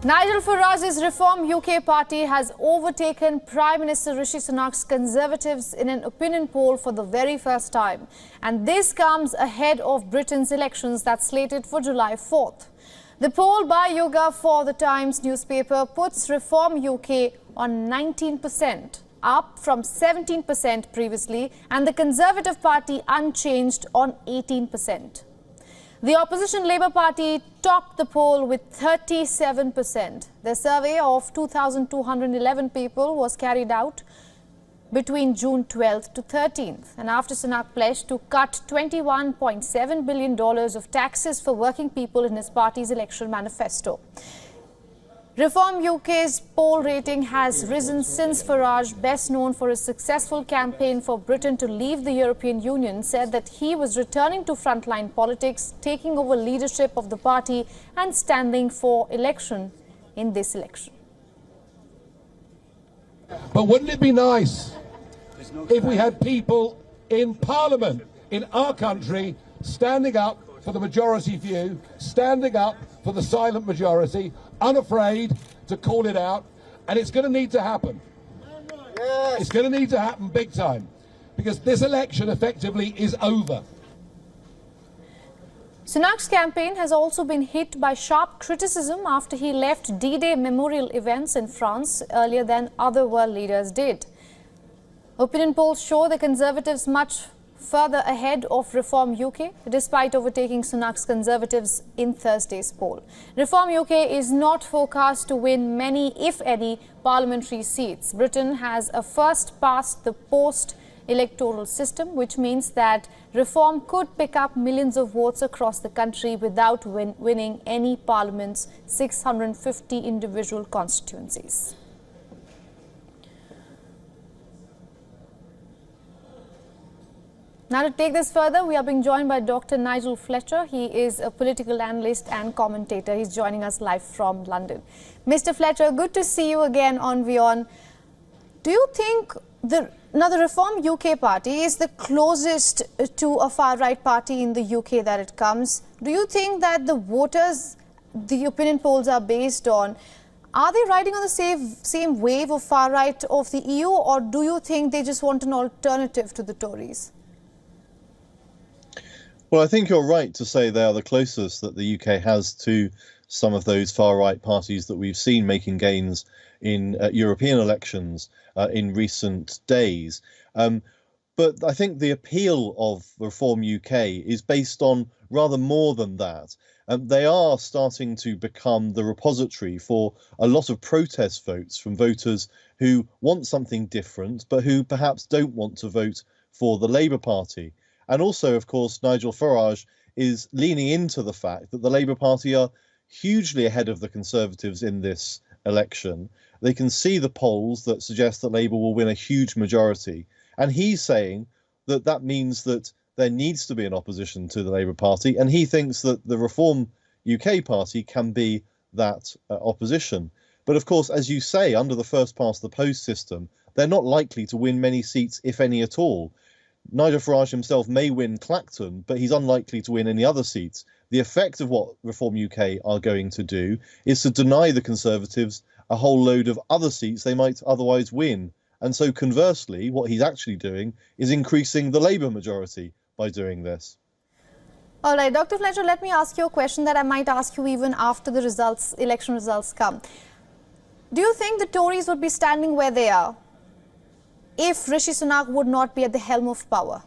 Nigel Farage's Reform UK party has overtaken Prime Minister Rishi Sunak's Conservatives in an opinion poll for the very first time. And this comes ahead of Britain's elections that's slated for July 4th. The poll by YouGov for the Times newspaper puts Reform UK on 19%, up from 17% previously, and the Conservative Party unchanged on 18%. The opposition Labour Party topped the poll with 37%. The survey of 2,211 people was carried out between June 12th to 13th, and after Sunak pledged to cut $21.7 billion of taxes for working people in his party's election manifesto. Reform UK's poll rating has risen since Farage, best known for his successful campaign for Britain to leave the European Union, said that he was returning to frontline politics, taking over leadership of the party and standing for election in this election. But wouldn't it be nice if we had people in Parliament in our country standing up for the majority view, standing up for the silent majority, unafraid to call it out, and it's going to need to happen. Yes. It's going to need to happen big time, because this election effectively is over. Sunak's campaign has also been hit by sharp criticism after he left D-Day memorial events in France earlier than other world leaders did. Opinion polls show the Conservatives much further ahead of Reform UK, despite overtaking Sunak's Conservatives in Thursday's poll. Reform UK is not forecast to win many, if any, parliamentary seats. Britain has a first-past-the-post electoral system, which means that Reform could pick up millions of votes across the country without winning any Parliament's 650 individual constituencies. Now, to take this further, we are being joined by Dr. Nigel Fletcher. He is a political analyst and commentator. He's joining us live from London. Mr. Fletcher, good to see you again on WION. Do you think the Reform UK party is the closest to a far-right party in the UK that it comes? Do you think that the voters the opinion polls are based on, are they riding on the same wave of far-right of the EU, or do you think they just want an alternative to the Tories? Well, I think you're right to say they are the closest that the UK has to some of those far-right parties that we've seen making gains in European elections in recent days. But I think the appeal of Reform UK is based on rather more than that. They are starting to become the repository for a lot of protest votes from voters who want something different, but who perhaps don't want to vote for the Labour Party. And also, of course, Nigel Farage is leaning into the fact that the Labour Party are hugely ahead of the Conservatives in this election. They can see the polls that suggest that Labour will win a huge majority. And he's saying that that means that there needs to be an opposition to the Labour Party. And he thinks that the Reform UK party can be that opposition. But of course, as you say, under the first past the post system, they're not likely to win many seats, if any at all. Nigel Farage himself may win Clacton, but he's unlikely to win any other seats. The effect of what Reform UK are going to do is to deny the Conservatives a whole load of other seats they might otherwise win. And so conversely, what he's actually doing is increasing the Labour majority by doing this. All right, Dr. Fletcher, let me ask you a question that I might ask you even after the election results come. Do you think the Tories would be standing where they are if Rishi Sunak would not be at the helm of power?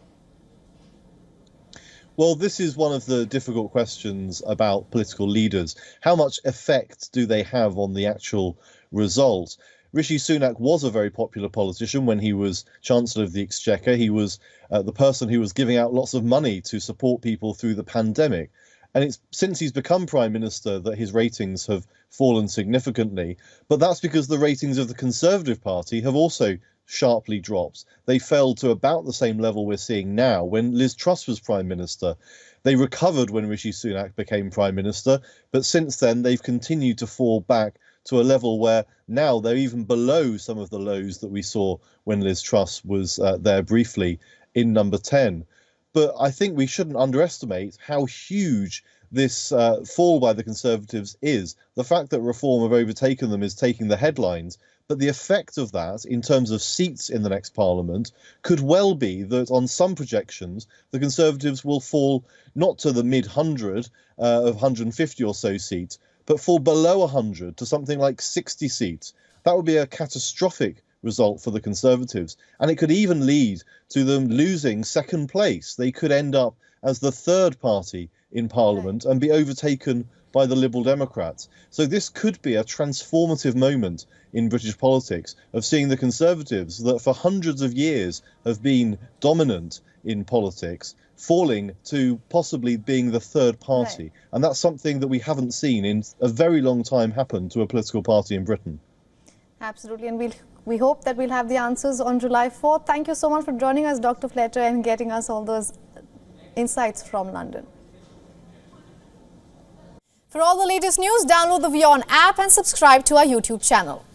Well, this is one of the difficult questions about political leaders. How much effect do they have on the actual result? Rishi Sunak was a very popular politician when he was Chancellor of the Exchequer. He was the person who was giving out lots of money to support people through the pandemic. And it's since he's become Prime Minister that his ratings have fallen significantly. But that's because the ratings of the Conservative Party have also sharply dropped. They fell to about the same level we're seeing now when Liz Truss was Prime Minister. They recovered when Rishi Sunak became Prime Minister, but since then they've continued to fall back to a level where now they're even below some of the lows that we saw when Liz Truss was there briefly in number 10. But I think we shouldn't underestimate how huge this fall by the Conservatives is. The fact that reform have overtaken them is taking the headlines, but the effect of that in terms of seats in the next parliament could well be that on some projections the Conservatives will fall not to the mid-100 of 150 or so seats, but fall below 100 to something like 60 seats. That would be a catastrophic result for the Conservatives, and it could even lead to them losing second place. They could end up as the third party in Parliament and be overtaken by the Liberal Democrats. So this could be a transformative moment in British politics of seeing the Conservatives, that for hundreds of years have been dominant in politics, falling to possibly being the third party. Right. And that's something that we haven't seen in a very long time happen to a political party in Britain. Absolutely, and we hope that we'll have the answers on July 4th. Thank you so much for joining us, Dr. Fletcher, and getting us all those insights from London. For all the latest news, download the WION app and subscribe to our YouTube channel.